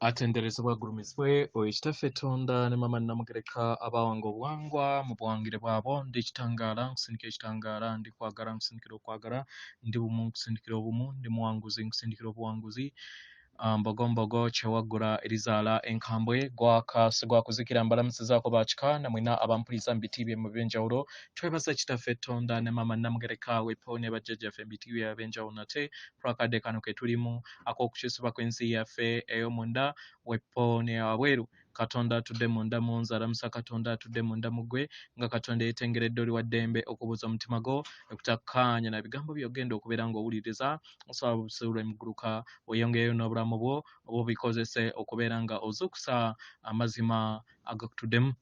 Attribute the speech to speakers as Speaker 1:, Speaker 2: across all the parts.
Speaker 1: atenderezebwa agulumizibwe oyo kitaffe Tonda ne mama Namugereka abawanga obuwangwa mu buwangire bwabo ndi kitangaala nkusindikira ekitangaala ndi kwagala nkusindikira okwagala ndi bumu nkusindikira obumu ndi muwanguzi nkusindikira obuwanguzi mbogo kyewaggula erizaala enkambwe gwaka sigwakuzikira mbalamusizaako bakika namwena abampuliza mu biti byemmwe eby'enjawulo twebaza kitaffe Tonda ne mama Namugereka wepo ne bajjajjaffe mu biti bye eby'enjawulo nate twakadde kano ke tulimu ak'okukyusibwa kw'ensi yaffe ey'omunda wepo ne wabweru Katonda atudde munda mu nze alamusa Katonda atudde munda mu ggwe nga Katonda yeetengeredde oli wa ddembe okubuuza omutima gwo okutakkaanya na bigambo by'ogenda okubeera ng'owuliriza osaba busuule muguluka oyongereyo n'obulamu bwo oba obikozese okubeera nga ozuukusa amazima agakutuddemu.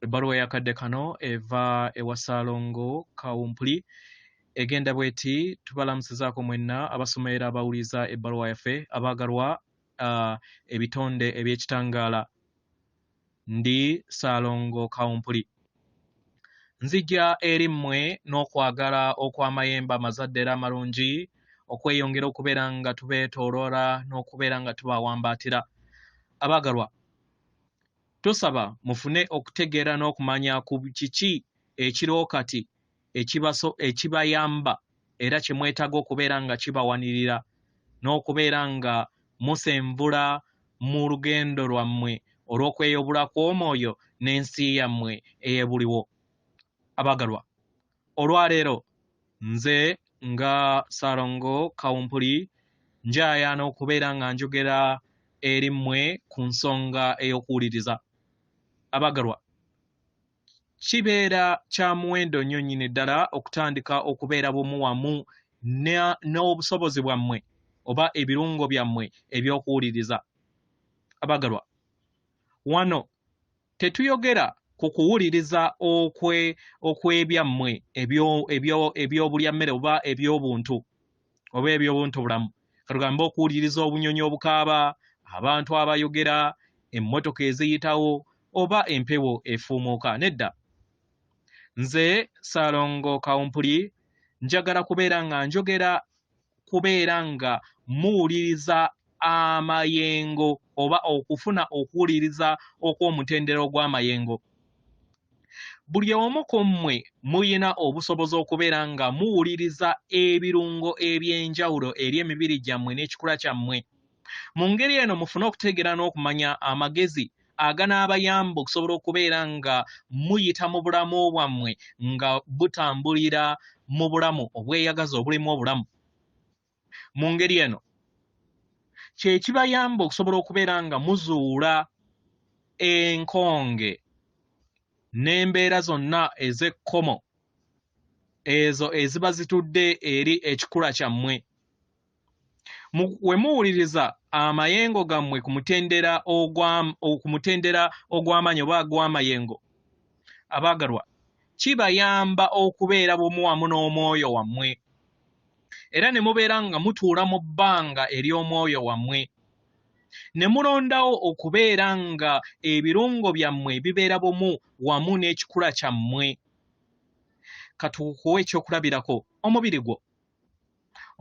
Speaker 1: Ebbaluwa yakadde kano eva ewa SSALONGO KAWUMPULI egenda bweti tubalamusizaako mwenna abasomera abawuliza ebbaluwa yaffe abaagalwa ebitonde eby'ekitangaala ndi SSALONGO KAWUMPULI nzija eri mmwe n'okwagala okw'amayembe amazadde era amalungi okweyongera okubeera nga tubeetooloola n'okubeera nga tubawambaatira. Abaagalwa tusaba mufune okutegeera n'okumanya ku kiki ekiriwo kati ekibayamba era kye mwetaaga okubeera nga kibawanirira n'okubeera nga musenvula mu lugendo lwammwe olw'okweyobula kw'omwoyo n'ensi yammwe ey'ebuliwo. Abaagalwa olwaleero nze nga SSALONGO KAWUMPULI njayaana okubeera nga njogera eri mmwe ku nsonga ey'okuwuliriza. Abaagalwa kibeera kya muwendo nnyo nnyini ddala okutandika okubeera bumu wamu n'obusobozi bwammwe oba ebirungo byammwe eby'okuwuliriza. Abaagalwa wano tetuyogera ku kuwuliriza okw'ebyammwe eby'obulyammere oba eby'obuntu bulamu. Katugambe okuwuliriza obunyonyi obukaaba, abantu abayogera, emmotoka eziyitawo oba empewo efuumuuka. Nedda, nze SSALONGO KAWUMPULI njagala kubeera nga njogera kubeera nga muwuliriza amayengo oba okufuna okuwuliriza okw'omutendera ogw'amayengo. Buli omu ku mmwe muyina obusobozi okubeera nga muwuliriza ebirungo eby'enjawulo eri emibiri gyammwe n'ekikula kyammwe. Mu ngeri eno mufune okutegeera n'okumanya amagezi aganaabayamba okusobola okubeera nga muyita mu bulamu bwammwe nga butambulira mu bulamu obweyagaza obulimu obulamu. Mu ngeri eno kye kibayamba okusobola okubeera nga muzuula enkonge n'embeera zonna ez'ekkomo ezo eziba zitudde eri ekikula kyammwe. We muwuliriza amayengo gammwe ku mutendera ogw'amaanyi oba agw'amayengo, abaagalwa kibayamba okubeera bumu wamu n'omwoyo wammwe era ne mubeera nga mutuula mu bbanga ery'omwoyo wammwe ne mulondawo okubeera nga ebirungo byammwe bibeera bumu wamu n'ekikula kyammwe. Katukuwe ekyokulabirako omubiri gwo.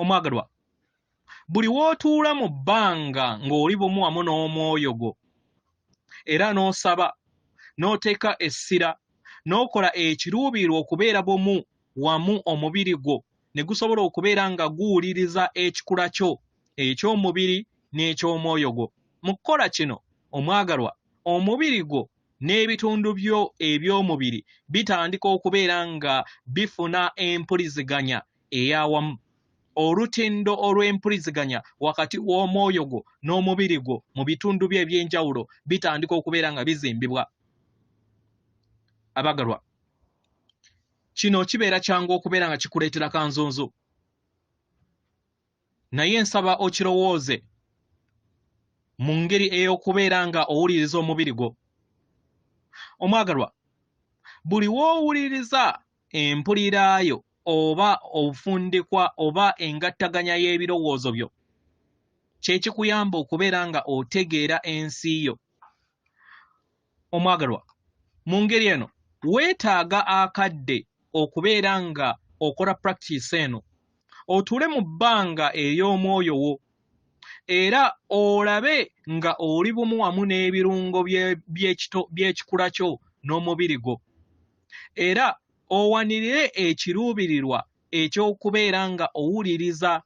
Speaker 1: Omwagalwa, buli w'otuula mu bbanga ng'oli bumu wamu n'omwoyo gwo era n'osaba n'oteeka essira n'okola ekiruubiirwa okubeera bumu wamu omubiri gwo ne gusobola okubeera nga guwuliriza ekikula kyo eky'omubiri n'eky'omwoyo gwo. Mu kukola kino omwagalwa, omubiri gwo n'ebitundu byo eby'omubiri bitandika okubeera nga bifuna empuliziganya ey'awamu. Olutindo olw'empuliziganya wakati w'omwoyo gwo n'omubiri gwo mu bitundu bye eby'enjawulo bitandika okubeera nga bizimbibwa. Abaagalwa kino kibeera kyangu okubeera nga kikuleetera kanzunzu, naye nsaba okirowooze mu ngeri ey'okubeera nga owuliriza omubiri gwo. Omwagalwa, buli w'owuliriza empuliraayo oba obufundikwa oba engattaganya y'ebirowoozo byo kye kikuyamba okubeera nga otegeera ensi yo. Omwagalwa, mu ngeri eno weetaaga akadde okubeera nga okola practice eno, otuule mu bbanga ery'omwoyo wo era olabe nga oli bumu wamu n'ebirungo by'ekikula kyo n'omubiri gwo, era owanirire ekiruubirirwa eky'okubeera nga owuliriza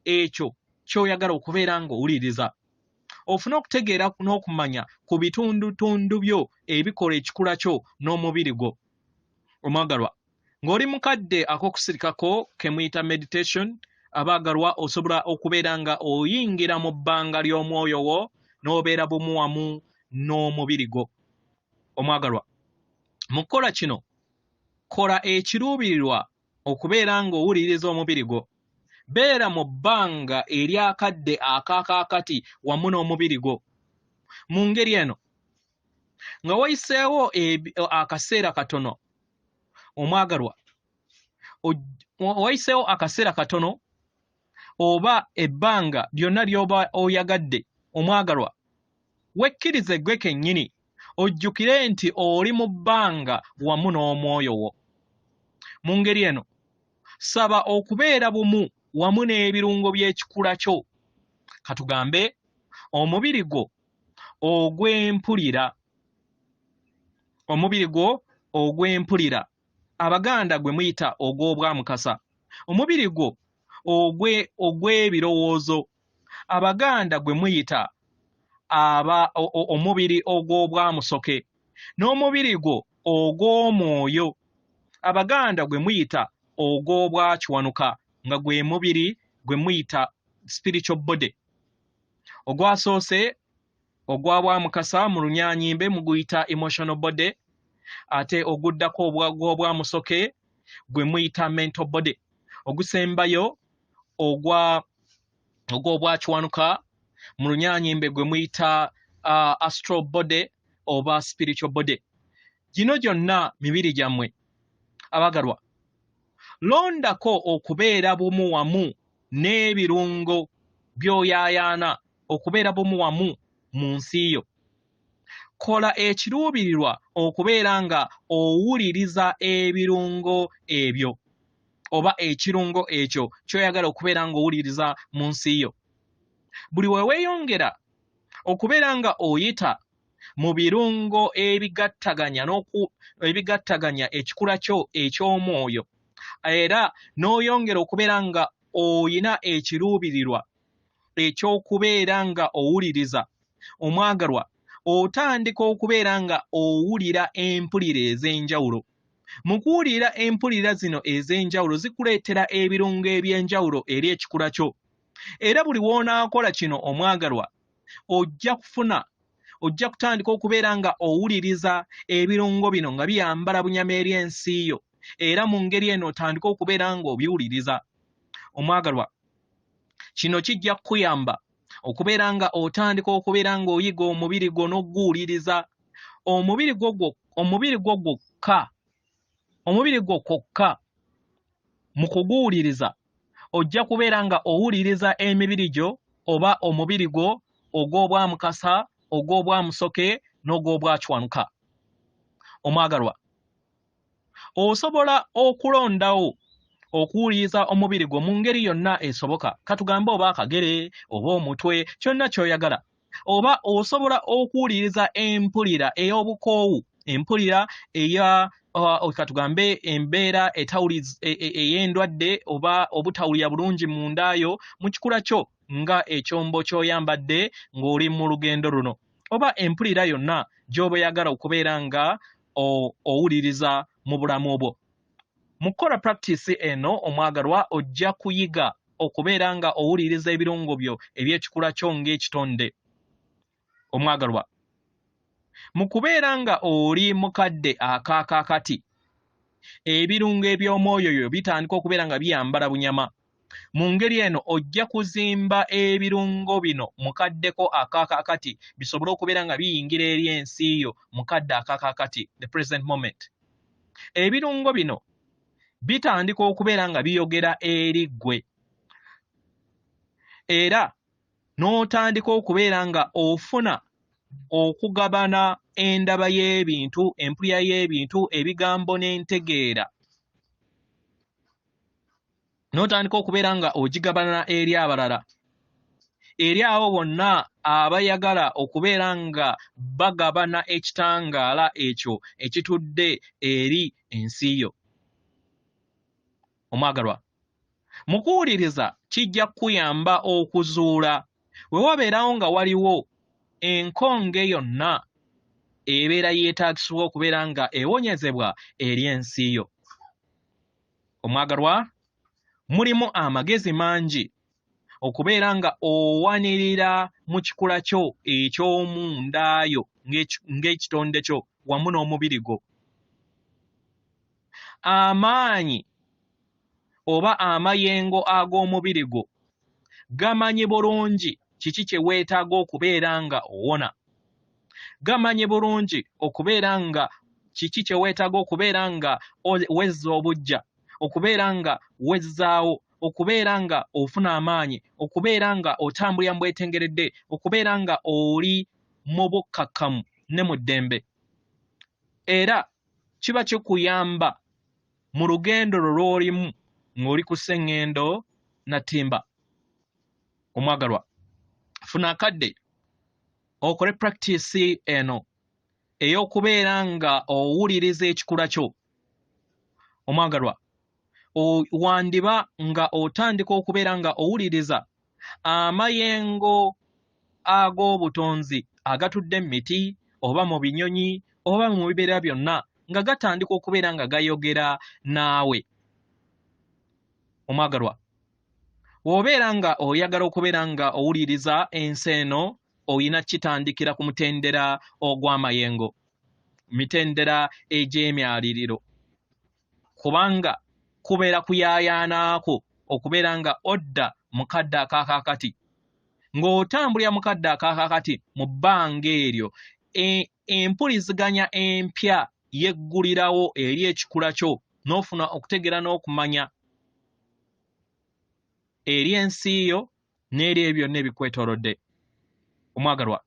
Speaker 1: ekyo ky'oyagala okubeera nga owuliriza, ofune okutegeera n'okumanya ku bitundutundu byo ebikola ekikula kyo n'omubiri gwo. Omwagalwa, ng'oli mukadde ak'okusirikako ke muyita meditation, abaagalwa osobola okubeera nga oyingira mu bbanga ly'omwoyo wo n'obeera bumu wamu n'omubiri gwo. Omwagalwa, mu kukola kino kola ekiruubirirwa okubeera ng'owuliriza omubiri gwo. Beera mu bbanga eryakadde akaakakati wamu n'omubiri gwo. Mu ngeri eno nga wayiseewo akaseera katono, omwagalwa, wayiseewo akaseera katono oba ebbanga lyonna ly'oba oyagadde, omwagalwa, wekkirize gwe kennyini ojjukire nti oli mu bbanga wamu n'omwoyo wo. Mu ngeri eno saba okubeera bumu wamu n'ebirungo by'ekikula kyo, katugambe omubiri gwo ogw'empulira, omubiri gwo ogw'empulira, Abaganda gwe muyita ogw'obwamukasa, omubiri gwo ogw'ebirowoozo, Abaganda gwe muyita omubiri ogw'obwamusoke, n'omubiri gwo ogw'omwoyo, Abaganda gwe muyita ogw'obwakiwanuka, nga gwe mubiri gwe muyita spiritual body. Ogwasoose ogw'obwamukasa mu Lunyanyimbe muguyita emotional body, ate oguddako ogw'obwamusoke gwe muyita mental body. Ogusembayo ogw'obwakiwanuka mu Lunyanyimbe gwe muyita astral body oba spiritual body. Gino gyonna mibiri gyammwe abagalwa, londako okubeera bumu wamu n'ebirungo by'oyaayaana, okubeera bumu wamu mu nsi yo. Kola ekiruubirirwa okubeera nga owuliriza ebirungo ebyo oba ekirungo ekyo ky'oyagala okubeera ng'owuliriza mu nsi yo. Buli we weeyongera okubeera nga oyita mu birungo ebigattaganya ekikula kyo eky'omwoyo, era n'oyongera okubeera nga oyina ekiruubirirwa eky'okubeera nga owuliriza, omwagalwa, otandika okubeera nga owulira empulira ez'enjawulo. Mu kuwulira empulira zino ez'enjawulo zikuleetera ebirungo eby'enjawulo eri ekikula kyo, era buli w'onaakola kino omwagalwa, ojja kutandika okubeera nga owuliriza ebirungo bino nga biyambala bunyama eri ensi yo, era mu ngeri eno otandika okubeera nga obiwuliriza. Omwagalwa, kino kijja kukuyamba okubeera nga otandika okubeera nga oyiga omubiri gwo n'oguwuliriza. Omubiri gwo kwokka mu kuguwuliriza ojja kubeera nga owuliriza emibiri gyo oba omubiri gwo ogw'obwamukasa, ogw'obwamusoke n'ogw'obwakiwanuka. Omwagalwa, osobola okulondawo okuwuliriza omubiri gwo mu ngeri yonna esoboka, katugambe oba akagere oba omutwe, kyonna ky'oyagala. Oba osobola okuwuliriza empulira ey'obukoowu, empulira katugambe embeera ey'endwadde oba obutawulira bulungi mu ndaayo mu kikula kyo nga ekyombo ky'oyambadde ng'oli mu lugendo luno, oba empulira yonna gy'oba oyagala okubeera nga owuliriza mu bulamu bwo. Mu kukola practice eno omwagalwa, ojja kuyiga okubeera nga owuliriza ebirungo byo eby'ekikula kyo ng'ekitonde. Omwagalwa, mu kubeera nga oli mukadde akaakakati, ebirungo eby'omwoyo yo bitandika okubeera nga biyambala bunyama. Mu ngeri eno ojja kuzimba ebirungo bino mukaddeko akaakakati bisobole okubeera nga biyingira eri ensi yo mukadde akaakakati, the present moment. Ebirungo bino bitandika okubeera nga biyogera eri ggwe, era n'otandika okubeera nga ofuna okugabana endaba y'ebintu, empulira y'ebintu, ebigambo n'entegeera, n'otandika okubeera nga ogigabana eri abalala. eri abo bonna abayagala okubeera nga bagabana ekitangaala ekyo ekitudde eri ensi yo. Omwagalwa, mu kuwuliriza kijja kuyamba okuzuula bwe wabeerawo nga waliwo enkonge yonna ebeera yeetaagisibwa okubeera nga ewonyezebwa eri ensi yo. Omwagalwa, mulimu amagezi mangi okubeera nga owanirira mu kikula kyo eky'omunda yo ng'ekitonde kyo wamu n'omubiri gwo. Amaanyi oba amayengo ag'omubiri gwo gamanyi bulungi kiki kye weetaaga okubeera nga owona. Gamanyi bulungi okubeera nga kiki kye weetaaga okubeera nga wezza obujja, okubeera nga wezzaawo, okubeera nga ofuna amaanyi, okubeera nga otambulira mu bwetengeredde, okubeera nga oli mu bukkakkamu ne mu ddembe. Era kiba kikuyamba mu lugendo lwo lw'olimu ng'oli ku sseŋŋendo na ttimba. Omwagalwa, funa akadde okole practice eno ey'okubeera nga owuliriza ekikula kyo. Omwagalwa, wandiba nga otandika okubeera nga owuliriza amayengo ag'obutonzi agatudde mu miti oba mu binyonyi oba mu bibera byonna nga gatandika okubeera nga gayogera naawe. Omwagalwa, bw'obeera nga oyagala okubeera nga owuliriza ensi eno oyina kitandikira ku mutendera ogw'amayengo, mitendera egy'emyaliriro, kubanga kubeera kuyaayaanaako okubeera nga odda mu kadde akaakakati. Ng'otambulira mu kadde akaakakati mu bbanga eryo empuliziganya empya yeggulirawo eri ekikula kyo n'ofuna okutegeera n'okumanya eri ensi yo n'eri ebyo byonna ebikwetoolodde. Omwagalwa,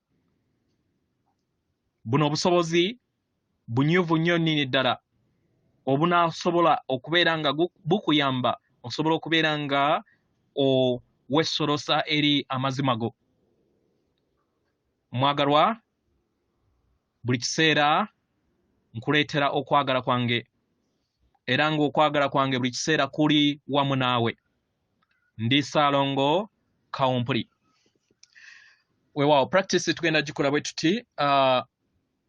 Speaker 1: buno obusobozi bunyuvu nnyo nnyini ddala obunaasobola okubeera nga bukuyamba osobola okubeera nga wessolosa eri amazima go. Omwagalwa, buli kiseera nkuleetera okwagala kwange era ng'okwagala kwange buli kiseera kuli wamu naawe. Ndi Salongo Kawumpuli. Weewaawo practice tugenda gikola bwe tuti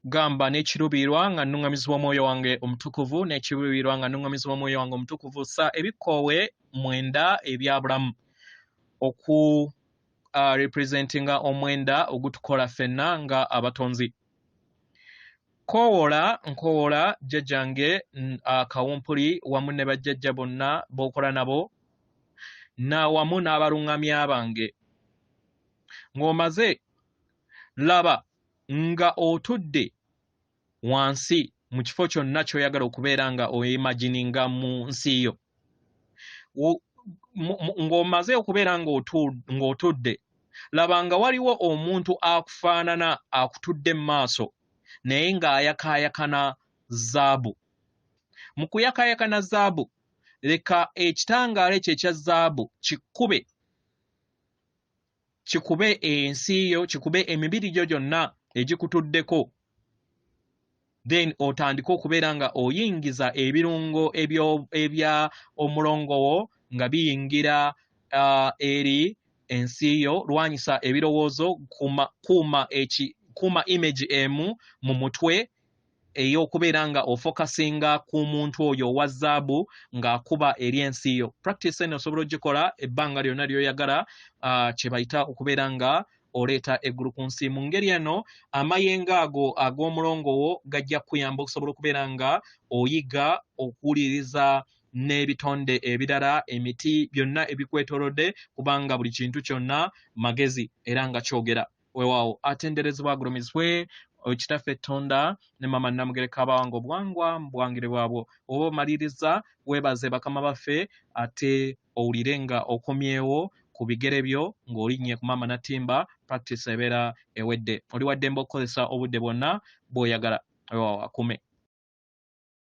Speaker 1: gamba n'ekiruubirirwa nga nnuŋŋamizibwa omwoyo wange omutukuvu, n'ekiruubirirwa nga nnuŋŋamizibwa omwoyo wange omutukuvu, sa ebikoowe 9 ebya bulamu oku representinga omwenda ogutukola ffenna nga abatonzi. Nkowoola jjajjange Kawumpuli wamu ne bajjajja bonna b'okola nabo na wamu n'abaluŋŋamya bange. Ng'omaze laba nga otudde wansi mu kifo kyonna ky'oyagala okubeera nga oyimagininga mu nsi yo. Ng'omaze okubeera ng'otudde, laba nga waliwo omuntu akufaanana akutudde mu maaso naye ng'ayakaayakana zaabu. Mu kuyakaayakana zaabu, leka ekitangaala ekyo ekya zaabu kikube ensi yo, kikube emibiri gyo gyonna egikutuddeko, then otandike okubeera nga oyingiza ebirungo ebya omulongo wo nga biyingira eri ensi yo. Lwanyisa ebirowoozo, kuuma image emu mu mutwe ey'okubeera nga ofokasinga ku muntu oyo owa zaabu ng'akuba eri ensi yo. Practice eno osobola ogikola ebbanga lyonna ly'oyagala, kye bayita okubeera nga oleeta eggulu ku nsi. Mu ngeri eno amayengo ago ag'omulongo wo gajja kuyamba okusobola okubeera nga oyiga okuwuliriza n'ebitonde ebirala, emiti byonna ebikwetoolodde, kubanga buli kintu kyonna magezi era nga kyogera. Weewaawo atenderezebwa agulumizibwe Kitaffe Tonda ne Mama Namugereka Abawanga Obuwangwa mu buwangire bwabwo. Oba omaliriza, weebaze bakama baffe, ate owulire nga okomyewo ku bigere byo ng'olinnye ku Mama Natimba. Practice ebeera ewedde. Oli wa ddembe okukozesa obudde bwonna bw'oyagala. Weewaawo akume.